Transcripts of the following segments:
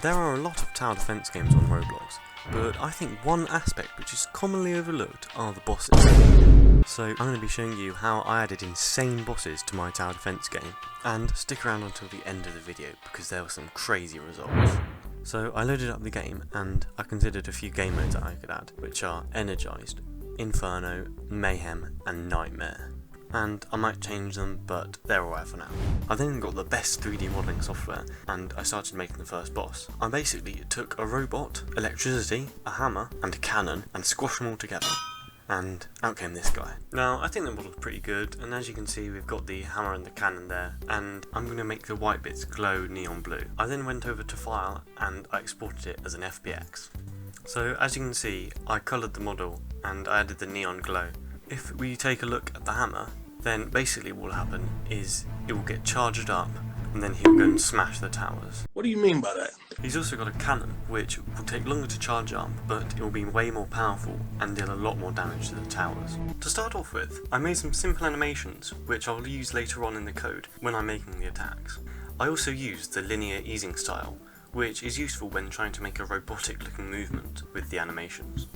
There are a lot of tower defense games on Roblox, but I think one aspect which is commonly overlooked are the bosses. So I'm going to be showing you how I added insane bosses to my tower defense game, and stick around until the end of the video because there were some crazy results. So I loaded up the game and I considered a few game modes that I could add, which are Energized, Inferno, Mayhem and Nightmare. And I might change them, but they're alright for now. I then got the best 3D modelling software and I started making the first boss. I basically took a robot, electricity, a hammer and a cannon and squashed them all together. And out came this guy. Now I think the model's pretty good, and as you can see we've got the hammer and the cannon there, and I'm going to make the white bits glow neon blue. I then went over to File and I exported it as an FBX. So as you can see I coloured the model and I added the neon glow. If we take a look at the hammer, then basically what will happen is it will get charged up and then he'll go and smash the towers. What do you mean by that? He's also got a cannon which will take longer to charge up, but it will be way more powerful and deal a lot more damage to the towers. To start off with, I made some simple animations which I'll use later on in the code when I'm making the attacks. I also used the linear easing style, which is useful when trying to make a robotic looking movement with the animations.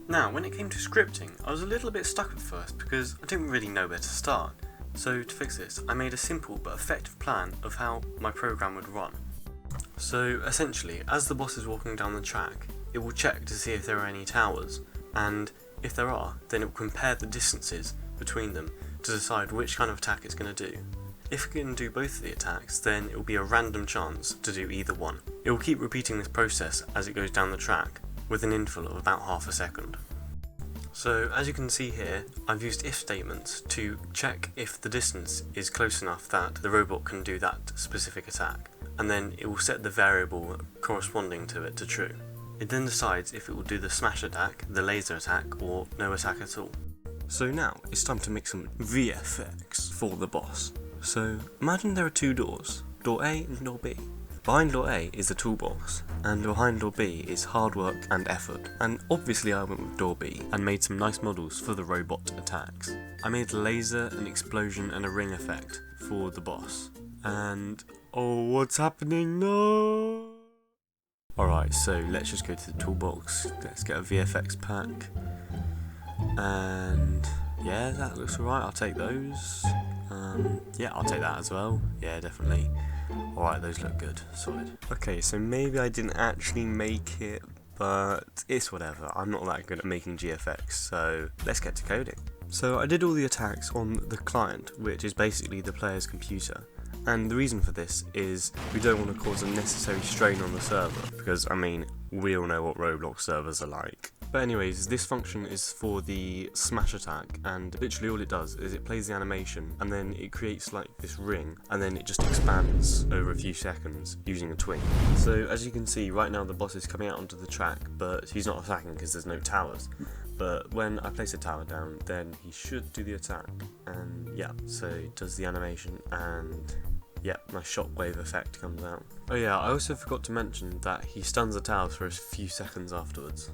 Now, when it came to scripting, I was a little bit stuck at first because I didn't really know where to start. So to fix this, I made a simple but effective plan of how my program would run. So essentially, as the boss is walking down the track, it will check to see if there are any towers, and if there are, then it will compare the distances between them to decide which kind of attack it's going to do. If it can do both of the attacks, then it will be a random chance to do either one. It will keep repeating this process as it goes down the track, with an interval of about half a second. So as you can see here, I've used if statements to check if the distance is close enough that the robot can do that specific attack, and then it will set the variable corresponding to it to true. It then decides if it will do the smash attack, the laser attack, or no attack at all. So now it's time to make some VFX for the boss. So imagine there are two doors, door A and door B. Behind door A is the toolbox, and behind door B is hard work and effort. And obviously I went with door B and made some nice models for the robot attacks. I made a laser, an explosion and a ring effect for the boss. And oh, what's happening now? Alright, so let's just go to the toolbox, let's get a VFX pack. And yeah, that looks alright, I'll take those. Yeah, I'll take that as well, yeah, definitely. Alright, those look good, solid. Okay, so maybe I didn't actually make it, but it's whatever. I'm not that good at making GFX, so let's get to coding. So I did all the attacks on the client, which is basically the player's computer. And the reason for this is we don't want to cause unnecessary strain on the server, because I mean, we all know what Roblox servers are like. But anyways, this function is for the smash attack, and literally all it does is it plays the animation and then it creates like this ring and then it just expands over a few seconds using a twink. So as you can see right now the boss is coming out onto the track, but he's not attacking because there's no towers. But when I place a tower down, then he should do the attack, and yeah, so he does the animation and yeah, my shockwave effect comes out. Oh yeah, I also forgot to mention that he stuns the towers for a few seconds afterwards.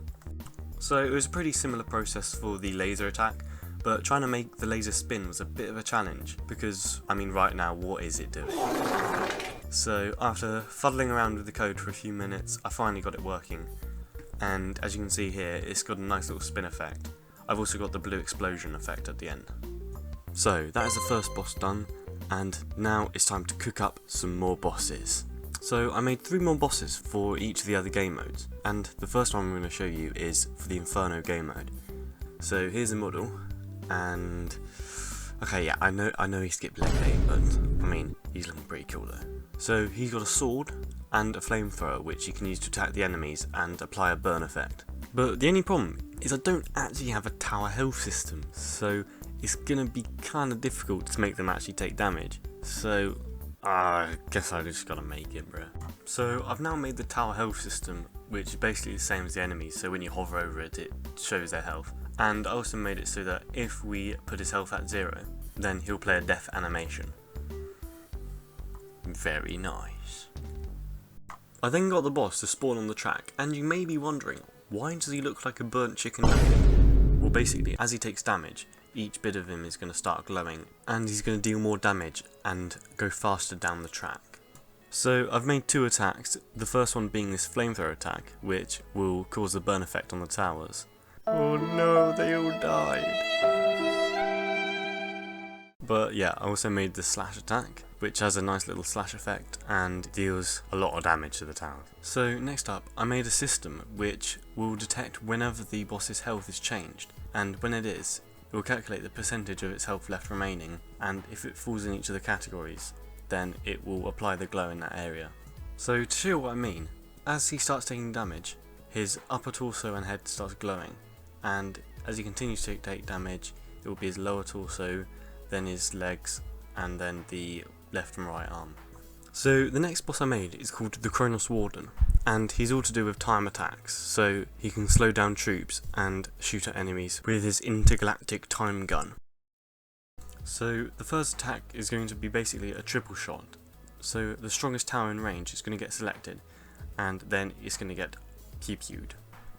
So it was a pretty similar process for the laser attack, but trying to make the laser spin was a bit of a challenge because, I mean right now, what is it doing? So after fuddling around with the code for a few minutes, I finally got it working. And as you can see here, it's got a nice little spin effect. I've also got the blue explosion effect at the end. So that is the first boss done, and now it's time to cook up some more bosses. So I made 3 more bosses for each of the other game modes, and the first one I'm going to show you is for the Inferno game mode. So here's the model, and okay, yeah, I know he skipped leg day, but I mean, he's looking pretty cool though. So he's got a sword and a flamethrower which you can use to attack the enemies and apply a burn effect. But the only problem is I don't actually have a tower health system, so it's gonna be kinda difficult to make them actually take damage. So I guess I just gotta make it, bruh. So I've now made the tower health system, which is basically the same as the enemies, so when you hover over it, it shows their health. And I also made it so that if we put his health at 0, then he'll play a death animation. Very nice. I then got the boss to spawn on the track, and you may be wondering, why does he look like a burnt chicken nugget? Well basically, as he takes damage, each bit of him is going to start glowing, and he's going to deal more damage and go faster down the track. So I've made 2 attacks, the first one being this flamethrower attack, which will cause a burn effect on the towers. Oh no, they all died. But yeah, I also made the slash attack, which has a nice little slash effect and deals a lot of damage to the towers. So next up, I made a system which will detect whenever the boss's health is changed, and when it is, it will calculate the percentage of its health left remaining, and if it falls in each of the categories, then it will apply the glow in that area. So to show you what I mean, as he starts taking damage, his upper torso and head starts glowing, and as he continues to take damage, it will be his lower torso, then his legs, and then the left and right arm. So the next boss I made is called the Kronos Warden, and he's all to do with time attacks, so he can slow down troops and shoot at enemies with his intergalactic time gun. So the first attack is going to be basically a triple shot, so the strongest tower in range is going to get selected, and then it's going to get TPU'd.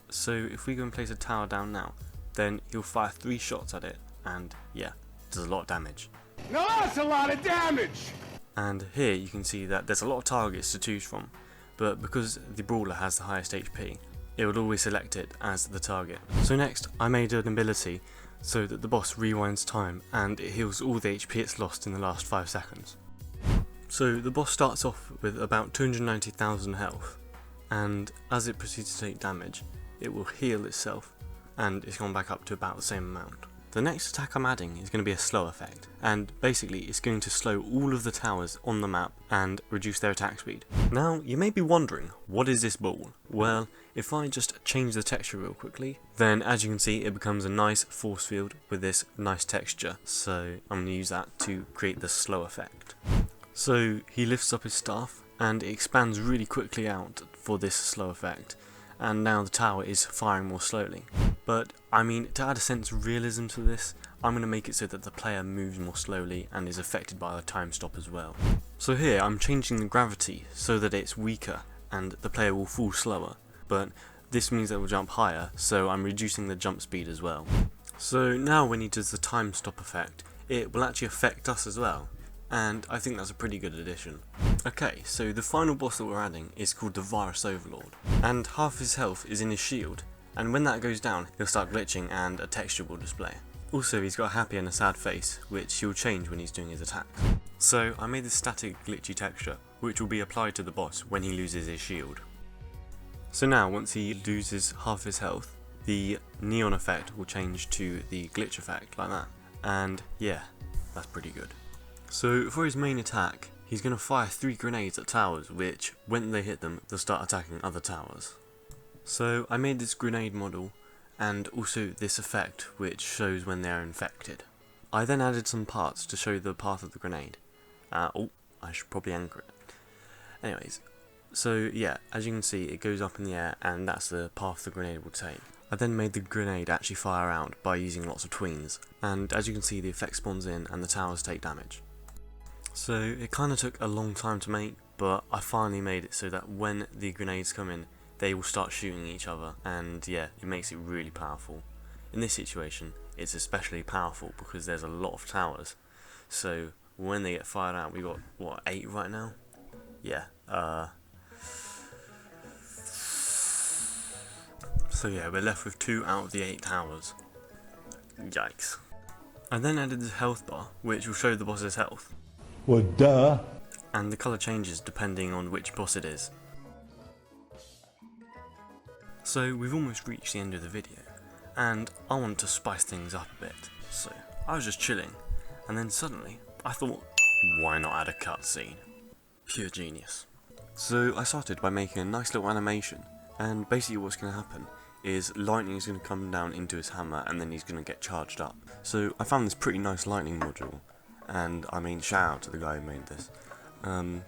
So if we go and place a tower down now, then he'll fire 3 shots at it, and yeah, does a lot of damage. Now that's a lot of damage! And here you can see that there's a lot of targets to choose from, but because the brawler has the highest HP, it will always select it as the target. So next, I made an ability so that the boss rewinds time and it heals all the HP it's lost in the last 5 seconds. So the boss starts off with about 290,000 health, and as it proceeds to take damage, it will heal itself, and it's gone back up to about the same amount. The next attack I'm adding is going to be a slow effect, and basically it's going to slow all of the towers on the map and reduce their attack speed. Now you may be wondering, what is this ball? Well, if I just change the texture real quickly, then as you can see it becomes a nice force field with this nice texture, so I'm going to use that to create the slow effect. So he lifts up his staff and it expands really quickly out for this slow effect, and now the tower is firing more slowly. But I mean, to add a sense of realism to this, I'm going to make it so that the player moves more slowly and is affected by the time stop as well. So here I'm changing the gravity so that it's weaker and the player will fall slower, but this means that it will jump higher, so I'm reducing the jump speed as well. So now when he does the time stop effect, it will actually affect us as well, and I think that's a pretty good addition. Okay, so the final boss that we're adding is called the Virus Overlord, and half his health is in his shield, and when that goes down he'll start glitching and a texture will display. Also he's got a happy and a sad face, which he'll change when he's doing his attacks. So I made this static glitchy texture, which will be applied to the boss when he loses his shield. So now once he loses half his health, the neon effect will change to the glitch effect like that, and yeah, that's pretty good. So for his main attack, he's going to fire 3 grenades at towers, which, when they hit them, they'll start attacking other towers. So I made this grenade model, and also this effect, which shows when they are infected. I then added some parts to show the path of the grenade. Oh, I should probably anchor it. Anyways, so yeah, as you can see, it goes up in the air, and that's the path the grenade will take. I then made the grenade actually fire out by using lots of tweens, and as you can see, the effect spawns in and the towers take damage. So it kind of took a long time to make, but I finally made it so that when the grenades come in, they will start shooting each other, and yeah, it makes it really powerful. In this situation, it's especially powerful because there's a lot of towers, so when they get fired out, we got, what, 8 right now? Yeah, so yeah, we're left with 2 out of the 8 towers. Yikes. I then added the health bar, which will show the boss's health. Well, duh. And the colour changes depending on which boss it is. So we've almost reached the end of the video, and I want to spice things up a bit. So I was just chilling, and then suddenly I thought, why not add a cutscene? Pure genius. So I started by making a nice little animation, and basically what's going to happen is lightning is going to come down into his hammer and then he's going to get charged up. So I found this pretty nice lightning module, and I mean, shout out to the guy who made this.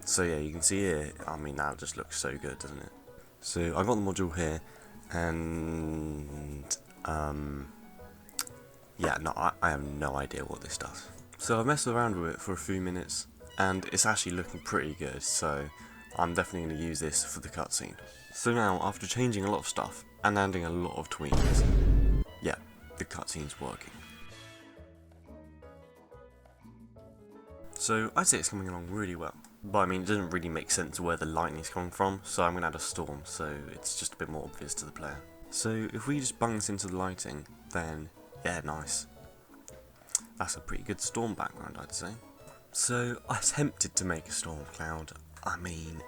So yeah, you can see here, I mean, that just looks so good, doesn't it? So I got the module here, and yeah, no, I have no idea what this does. So I've messed around with it for a few minutes, and it's actually looking pretty good, so I'm definitely going to use this for the cutscene. So now, after changing a lot of stuff, and adding a lot of tweaks, yeah, the cutscene's working. So I'd say it's coming along really well. But I mean, it doesn't really make sense where the lightning's coming from, so I'm going to add a storm, so it's just a bit more obvious to the player. So if we just bung this into the lighting, then yeah, nice. That's a pretty good storm background, I'd say. So I attempted to make a storm cloud. I mean,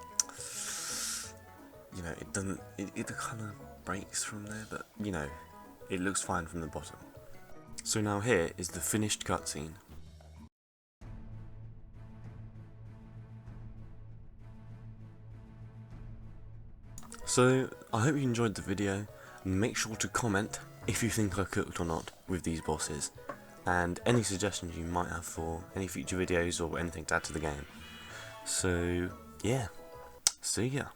you know, it doesn't, it kind of breaks from there, but you know, it looks fine from the bottom. So now here is the finished cutscene. So I hope you enjoyed the video. Make sure to comment if you think I cooked or not with these bosses, and any suggestions you might have for any future videos or anything to add to the game. So yeah, see ya.